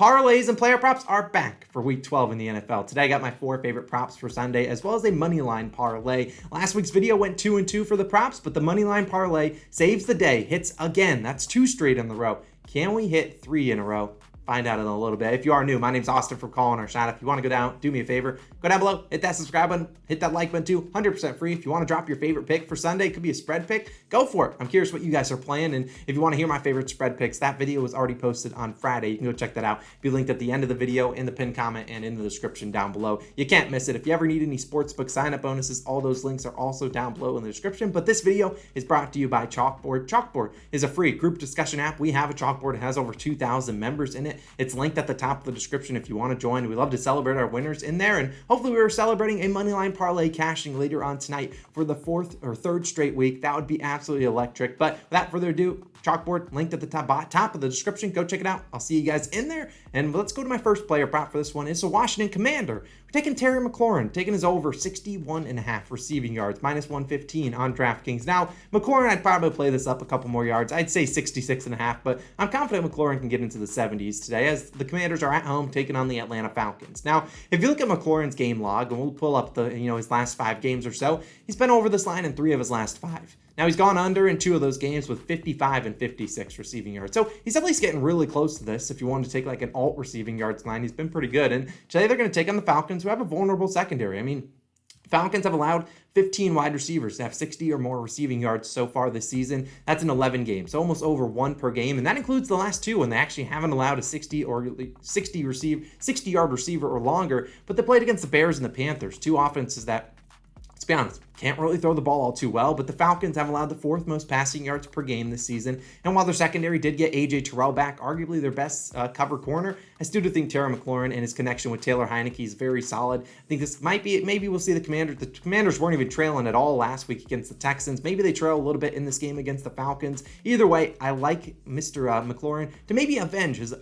Parlays and player props are back for week 12 in the NFL. Today I got my 4 favorite props for Sunday, as well as a Moneyline Parlay. Last week's video went 2-2 for the props, but the Moneyline Parlay saves the day, hits again. That's 2 straight in a row. Can we hit 3 in a row? Find out in a little bit. If you are new, my name's Austin from Calling Our Shot. If you want to go down, do me a favor, go down below, hit that subscribe button, hit that like button too, 100% free. If you want to drop your favorite pick for Sunday, it could be a spread pick, go for it. I'm curious what you guys are playing, and if you want to hear my favorite spread picks, that video was already posted on Friday. You can go check that out. Be linked at the end of the video, in the pinned comment, and in the description down below. You can't miss it. If you ever need any Sportsbook sign-up bonuses, all those links are also down below in the description. But this video is brought to you by Chalkboard. Chalkboard is a free group discussion app. We have a Chalkboard. It has over 2,000 members in it. It's linked at the top of the description if you want to join. We love to celebrate our winners in there, and hopefully we're celebrating a Moneyline Parlay cashing later on tonight for the 4th or 3rd straight week. That would be absolutely electric. But without further ado, Chalkboard linked at the top of the description. Go check it out. I'll see you guys in there. And let's go to my first player prop for this one. It's a Washington Commander. We're taking Terry McLaurin, taking his over 61.5 receiving yards, -115 on DraftKings. Now, McLaurin, I'd probably play this up a couple more yards. I'd say 66.5, but I'm confident McLaurin can get into the 70s today, as the Commanders are at home taking on the Atlanta Falcons. Now, if you look at McLaurin's game log, and we'll pull up the his last 5 games or so, he's been over this line in 3 of his last 5. Now, he's gone under in 2 of those games with 55 and 56 receiving yards. So he's at least getting really close to this. If you wanted to take like an alt receiving yards line, he's been pretty good. And today they're going to take on the Falcons, who have a vulnerable secondary. I mean, Falcons have allowed 15 wide receivers to have 60 or more receiving yards so far this season. That's in 11 games, so almost over 1 per game, and that includes the last 2 when they actually haven't allowed a 60-yard receiver or longer. But they played against the Bears and the Panthers, 2 offenses that, let's be honest, can't really throw the ball all too well, but the Falcons have allowed the 4th most passing yards per game this season. And while their secondary did get A.J. Terrell back, arguably their best cover corner, I still do think Terry McLaurin and his connection with Taylor Heineke is very solid. I think this might be, maybe we'll see the Commanders. The Commanders weren't even trailing at all last week against the Texans. Maybe they trail a little bit in this game against the Falcons. Either way, I like Mr. McLaurin to maybe avenge his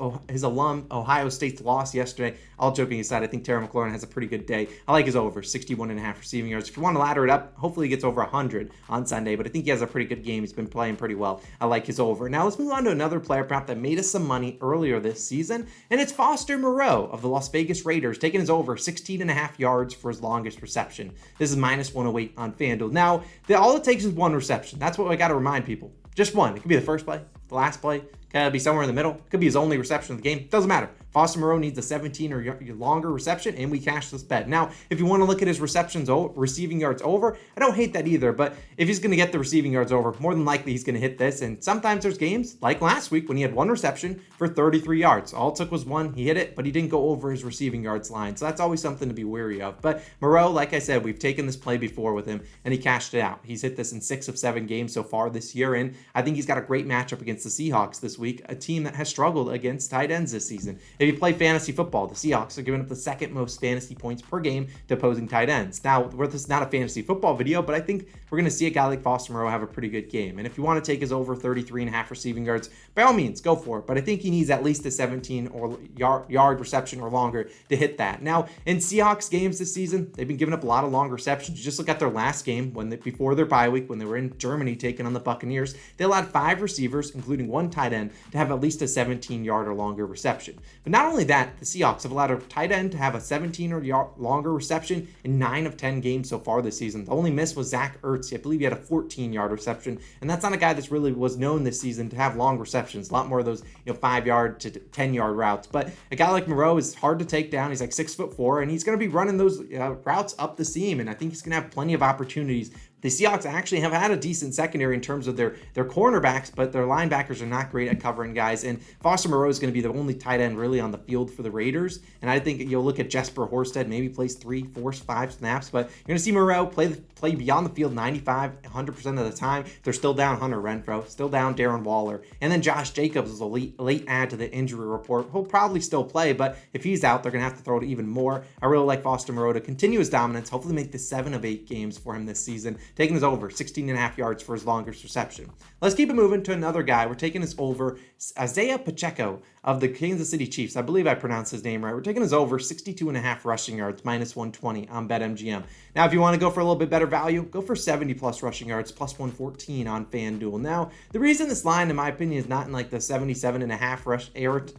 alum Ohio State's loss yesterday. All joking aside, I think Terry McLaurin has a pretty good day. I like his over 61.5 receiving yards. If you want to ladder it up, hopefully he gets over 100 on Sunday, but I think he has a pretty good game. He's been playing pretty well. I like his over. Now let's move on to another player prop that made us some money earlier this season, and it's Foster Moreau of the Las Vegas Raiders, taking his over 16.5 yards for his longest reception. This is -108 on FanDuel. Now, all it takes is 1 reception. That's what I got to remind people. Just 1. It could be the first play, the last play, could be somewhere in the middle. Could be his only reception of the game. Doesn't matter. Foster Moreau needs a 17 or longer reception, and we cash this bet. Now, if you want to look at his receiving yards over, I don't hate that either, but if he's going to get the receiving yards over, more than likely he's going to hit this, and sometimes there's games, like last week, when he had 1 reception for 33 yards. All it took was 1, he hit it, but he didn't go over his receiving yards line, so that's always something to be wary of. But Moreau, like I said, we've taken this play before with him, and he cashed it out. He's hit this in 6 of 7 games so far this year, and I think he's got a great matchup against the Seahawks this week, a team that has struggled against tight ends this season. If you play fantasy football, the Seahawks are giving up the 2nd most fantasy points per game to opposing tight ends. Now, this is not a fantasy football video, but I think we're going to see a guy like Foster Moreau have a pretty good game. And if you want to take his over 33.5 receiving yards, by all means, go for it. But I think he needs at least a 17 or yard reception or longer to hit that. Now, in Seahawks games this season, they've been giving up a lot of long receptions. Just look at their last game before their bye week, when they were in Germany taking on the Buccaneers. They allowed 5 receivers, including 1 tight end, to have at least a 17-yard or longer reception. But not only that, the Seahawks have allowed a tight end to have a 17 or longer reception in 9 of 10 games so far this season. The only miss was Zach Ertz. I believe he had a 14-yard reception, and that's not a guy that's really was known this season to have long receptions. A lot more of those 5-yard to 10-yard routes. But a guy like Moreau is hard to take down. He's like 6'4", and he's going to be running those routes up the seam, and I think he's going to have plenty of opportunities. The Seahawks actually have had a decent secondary in terms of their cornerbacks, but their linebackers are not great at covering guys. And Foster Moreau is going to be the only tight end really on the field for the Raiders. And I think you'll look at Jesper Horsted, maybe plays 3, 4, 5 snaps, but you're going to see Moreau play beyond the field 100% of the time. They're still down Hunter Renfrow, still down Darren Waller, and then Josh Jacobs is a late add to the injury report. He'll probably still play, but if he's out, they're going to have to throw it even more. I really like Foster Moreau to continue his dominance, hopefully make this 7 of 8 games for him this season. taking his over 16.5 yards for his longest reception. Let's keep it moving to another guy. We're taking his over, Isaiah Pacheco of the Kansas City Chiefs. I believe I pronounced his name right. We're taking his over 62.5 rushing yards, minus 120 on BetMGM. Now, if you want to go for a little bit better value, go for 70 plus rushing yards, plus 114 on FanDuel. Now, the reason this line, in my opinion, is not in like the 77.5 rush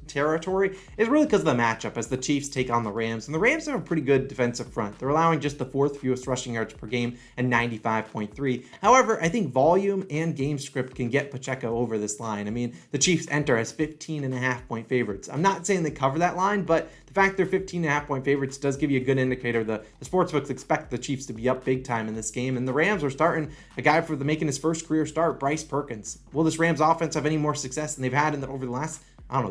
territory is really because of the matchup as the Chiefs take on the Rams. And the Rams have a pretty good defensive front. They're allowing just the fourth fewest rushing yards per game and 95.3. However, I think volume and game script can get Pacheco over this line. I mean, the Chiefs enter as 15.5 point favorites. I'm not saying they cover that line, but the fact they're 15.5 point favorites does give you a good indicator. The sportsbooks expect the Chiefs to be up big time in this game, and the Rams are starting a guy for making his first career start, Bryce Perkins. Will this Rams offense have any more success than they've had over the last,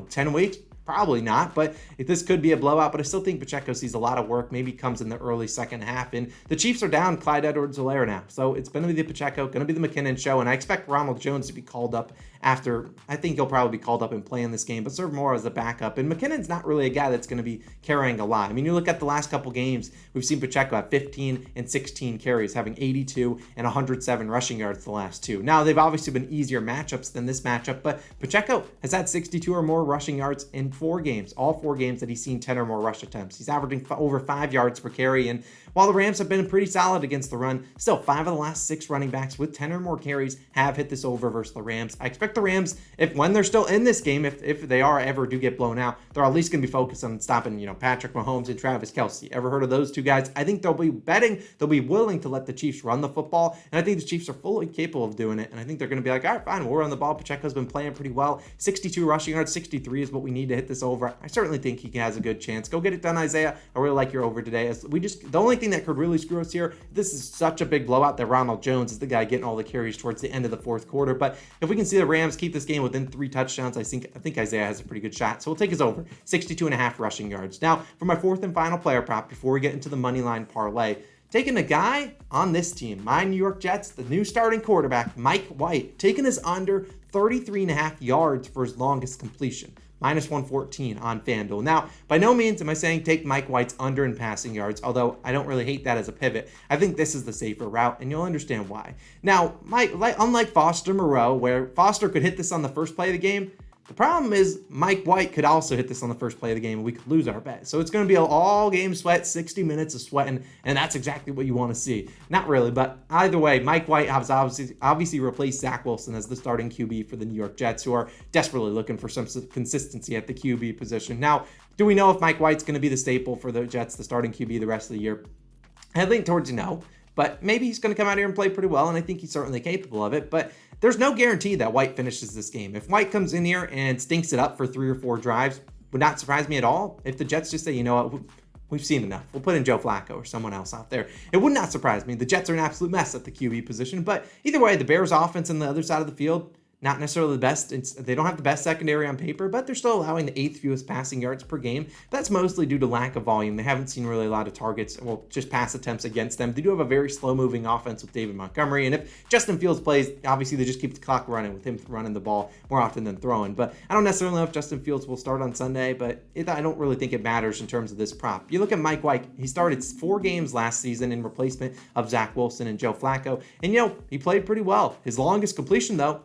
10 weeks? Probably not, but this could be a blowout. But I still think Pacheco sees a lot of work, maybe comes in the early second half. And the Chiefs are down Clyde Edwards-Helaire now. So it's going to be the Pacheco, going to be the McKinnon show. And I expect Ronald Jones to be called up after. I think he'll probably be called up and play in this game, but serve more as a backup. And McKinnon's not really a guy that's going to be carrying a lot. I mean, you look at the last couple games, we've seen Pacheco have 15 and 16 carries, having 82 and 107 rushing yards the last two. Now, they've obviously been easier matchups than this matchup, but Pacheco has had 62 or more rushing yards in 4 games, all 4 games that he's seen 10 or more rush attempts. He's averaging over 5 yards per carry, and while the Rams have been pretty solid against the run, still 5 of the last 6 running backs with 10 or more carries have hit this over versus the Rams. I expect the Rams, when they're still in this game, if they ever do get blown out, they're at least going to be focused on stopping, Patrick Mahomes and Travis Kelce. Ever heard of those two guys? I think they'll be willing to let the Chiefs run the football, and I think the Chiefs are fully capable of doing it, and I think they're going to be like, all right, fine, we'll run the ball. Pacheco's been playing pretty well. 62 rushing yards, 63 is what we need to hit this over. I certainly think he has a good chance. Go get it done, Isaiah. I really like your over today. The only thing that could really screw us here, this is such a big blowout that Ronald Jones is the guy getting all the carries towards the end of the fourth quarter. But if we can see the Rams keep this game within 3 touchdowns, I think Isaiah has a pretty good shot. So we'll take his over, 62.5 rushing yards. Now, for my fourth and final player prop, before we get into the Moneyline Parlay, taking a guy on this team, my New York Jets, the new starting quarterback, Mike White, taking his under 33.5 yards for his longest completion. Minus 114 on FanDuel. Now, by no means am I saying take Mike White's under in passing yards, although I don't really hate that as a pivot. I think this is the safer route, and you'll understand why. Now, unlike Foster Moreau, where Foster could hit this on the first play of the game, the problem is Mike White could also hit this on the first play of the game and we could lose our bet. So it's going to be an all-game sweat, 60 minutes of sweating, and that's exactly what you want to see. Not really, but either way, Mike White has obviously replaced Zach Wilson as the starting QB for the New York Jets, who are desperately looking for some consistency at the QB position. Now, do we know if Mike White's going to be the staple for the Jets, the starting QB the rest of the year? I lean towards no. But maybe he's going to come out here and play pretty well, and I think he's certainly capable of it. But there's no guarantee that White finishes this game. If White comes in here and stinks it up for 3 or 4 drives, would not surprise me at all. If the Jets just say, you know what, we've seen enough, we'll put in Joe Flacco or someone else out there, it would not surprise me. The Jets are an absolute mess at the QB position. But either way, the Bears offense on the other side of the field, not necessarily the best. They don't have the best secondary on paper, but they're still allowing the 8th fewest passing yards per game. That's mostly due to lack of volume. They haven't seen really a lot of targets, just pass attempts against them. They do have a very slow-moving offense with David Montgomery, and if Justin Fields plays, obviously they just keep the clock running with him running the ball more often than throwing. But I don't necessarily know if Justin Fields will start on Sunday, but I don't really think it matters in terms of this prop. You look at Mike White, he started 4 games last season in replacement of Zach Wilson and Joe Flacco, and he played pretty well. His longest completion, though,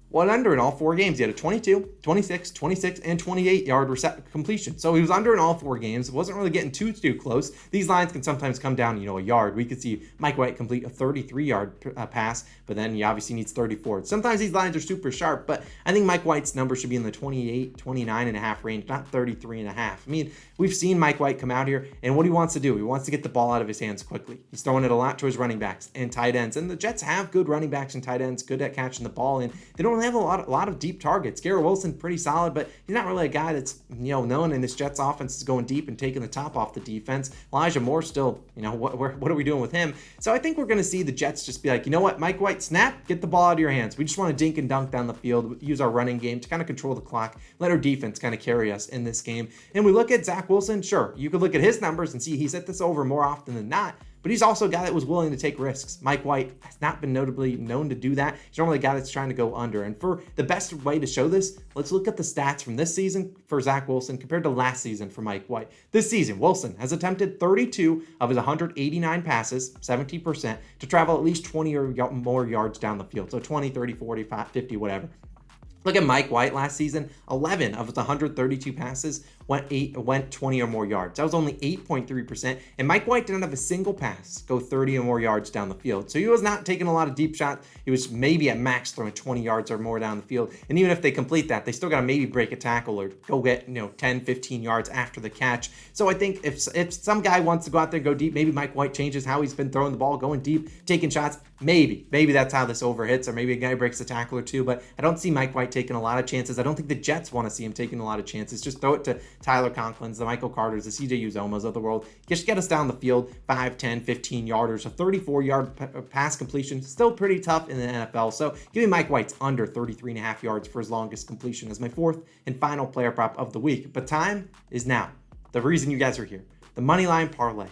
went under in all 4 games. He had a 22, 26, 26, and 28-yard completion. So he was under in all 4 games. It wasn't really getting too close. These lines can sometimes come down, a yard. We could see Mike White complete a 33-yard pass, but then he obviously needs 34. Sometimes these lines are super sharp, but I think Mike White's number should be in the 28, 29.5 range, not 33.5. I mean, we've seen Mike White come out here, and what he wants to do, he wants to get the ball out of his hands quickly. He's throwing it a lot to his running backs and tight ends, and the Jets have good running backs and tight ends, good at catching the ball, and they don't have a lot of deep targets. Garrett Wilson, pretty solid, but he's not really a guy that's, known in this Jets offense is going deep and taking the top off the defense. Elijah Moore still, what are we doing with him? So I think we're going to see the Jets just be like, you know what, Mike White, snap, get the ball out of your hands. We just want to dink and dunk down the field, use our running game to kind of control the clock, let our defense kind of carry us in this game. And we look at Zach Wilson, sure, you could look at his numbers and see he's hit this over more often than not. but he's also a guy that was willing to take risks. Mike White has not been notably known to do that. He's normally a guy that's trying to go under. And for the best way to show this, let's look at the stats from this season for Zach Wilson compared to last season for Mike White. This season, Wilson has attempted 32 of his 189 passes, 17%, to travel at least 20 or more yards down the field. So 20, 30, 40, 50, whatever. Look at Mike White last season. 11 of his 132 passes went 20 or more yards. That was only 8.3%. And Mike White didn't have a single pass go 30 or more yards down the field. So he was not taking a lot of deep shots. He was maybe at max throwing 20 yards or more down the field. And even if they complete that, they still got to maybe break a tackle or go get 10, 15 yards after the catch. So I think if some guy wants to go out there and go deep, maybe Mike White changes how he's been throwing the ball, going deep, taking shots. Maybe that's how this over hits, or maybe a guy breaks a tackle or two. But I don't see Mike White taking a lot of chances. I don't think the Jets want to see him taking a lot of chances. Just throw it to Tyler Conklin's, the Michael Carters, the CJ Uzomas of the world. Just get us down the field, 5, 10, 15 yarders. A 34-yard pass completion, still pretty tough in the NFL. So give me Mike White's under 33.5 yards for his longest completion as my fourth and final player prop of the week. But time is now. The reason you guys are here. The Moneyline Parlay.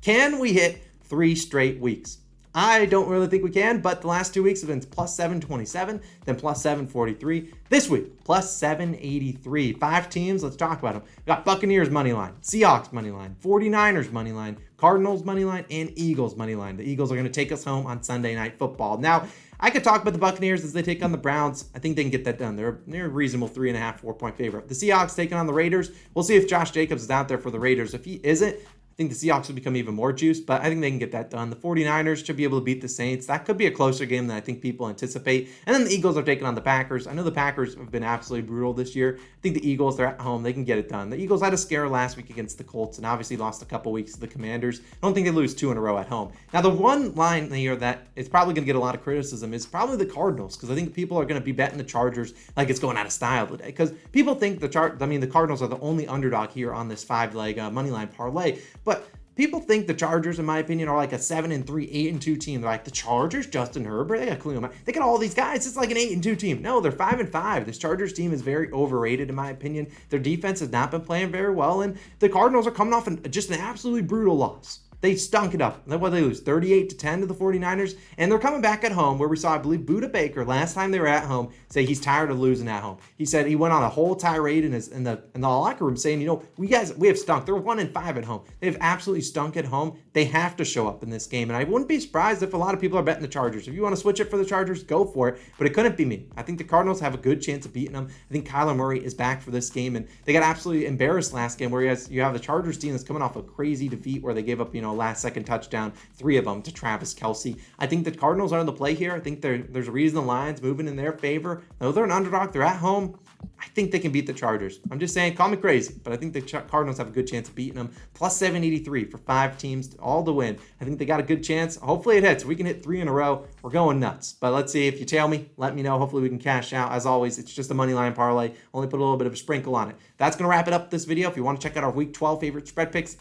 Can we hit 3 straight weeks? I don't really think we can, but the last 2 weeks have been plus 727, then plus 743. This week, plus 783. 5 teams, let's talk about them. We got Buccaneers moneyline, Seahawks moneyline, 49ers moneyline, Cardinals moneyline, and Eagles moneyline. The Eagles are going to take us home on Sunday Night Football. Now, I could talk about the Buccaneers as they take on the Browns. I think they can get that done. They're a reasonable 3.5, 4-point favorite. The Seahawks taking on the Raiders. We'll see if Josh Jacobs is out there for the Raiders. If he isn't, I think the Seahawks will become even more juiced, but I think they can get that done. The 49ers should be able to beat the Saints. That could be a closer game than I think people anticipate. And then the Eagles are taking on the Packers. I know the Packers have been absolutely brutal this year. I think the Eagles, they're at home. They can get it done. The Eagles had a scare last week against the Colts and obviously lost a couple weeks to the Commanders. I don't think they lose 2 in a row at home. Now, the one line here that is probably going to get a lot of criticism is probably the Cardinals, because I think people are going to be betting the Chargers like it's going out of style today. Because people think the Cardinals are the only underdog here on this 5-leg Moneyline parlay. But people think the Chargers, in my opinion, are like a 7-3, 8-2 team. They're like, the Chargers, Justin Herbert, they got Khalil Mack. They got all these guys. It's like an 8-2 team. No, they're 5-5. This Chargers team is very overrated, in my opinion. Their defense has not been playing very well, and the Cardinals are coming off just an absolutely brutal loss. They stunk it up. What did they lose? 38-10 to the 49ers. And they're coming back at home, where we saw, I believe, Budda Baker, last time they were at home, say he's tired of losing at home. He said he went on a whole tirade in the locker room saying, we have stunk. They're 1-5 at home. They've absolutely stunk at home. They have to show up in this game. And I wouldn't be surprised if a lot of people are betting the Chargers. If you want to switch it for the Chargers, go for it. But it couldn't be me. I think the Cardinals have a good chance of beating them. I think Kyler Murray is back for this game. And they got absolutely embarrassed last game, where you have the Chargers team that's coming off a crazy defeat where they gave up, last-second touchdown, 3 of them to Travis Kelce. I think the Cardinals are on the play here. I think there's a reason the line's moving in their favor. Though they're an underdog, they're at home. I think they can beat the Chargers. I'm just saying, call me crazy, but I think the Cardinals have a good chance of beating them. Plus 783 for 5 teams, all to win. I think they got a good chance. Hopefully it hits. If we can hit 3 in a row, we're going nuts. But let's see. If you tail me, let me know. Hopefully we can cash out. As always, it's just a money line parlay. Only put a little bit of a sprinkle on it. That's going to wrap it up this video. If you want to check out our Week 12 favorite spread picks,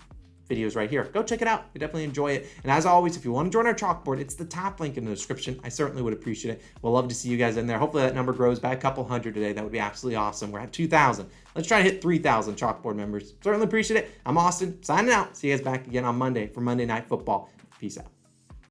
videos right here. Go check it out. We definitely enjoy it. And as always, if you want to join our chalkboard, it's the top link in the description. I certainly would appreciate it. We'll love to see you guys in there. Hopefully that number grows by a couple hundred today. That would be absolutely awesome. We're at 2,000. Let's try to hit 3,000 chalkboard members. Certainly appreciate it. I'm Austin, signing out. See you guys back again on Monday for Monday Night Football. Peace out.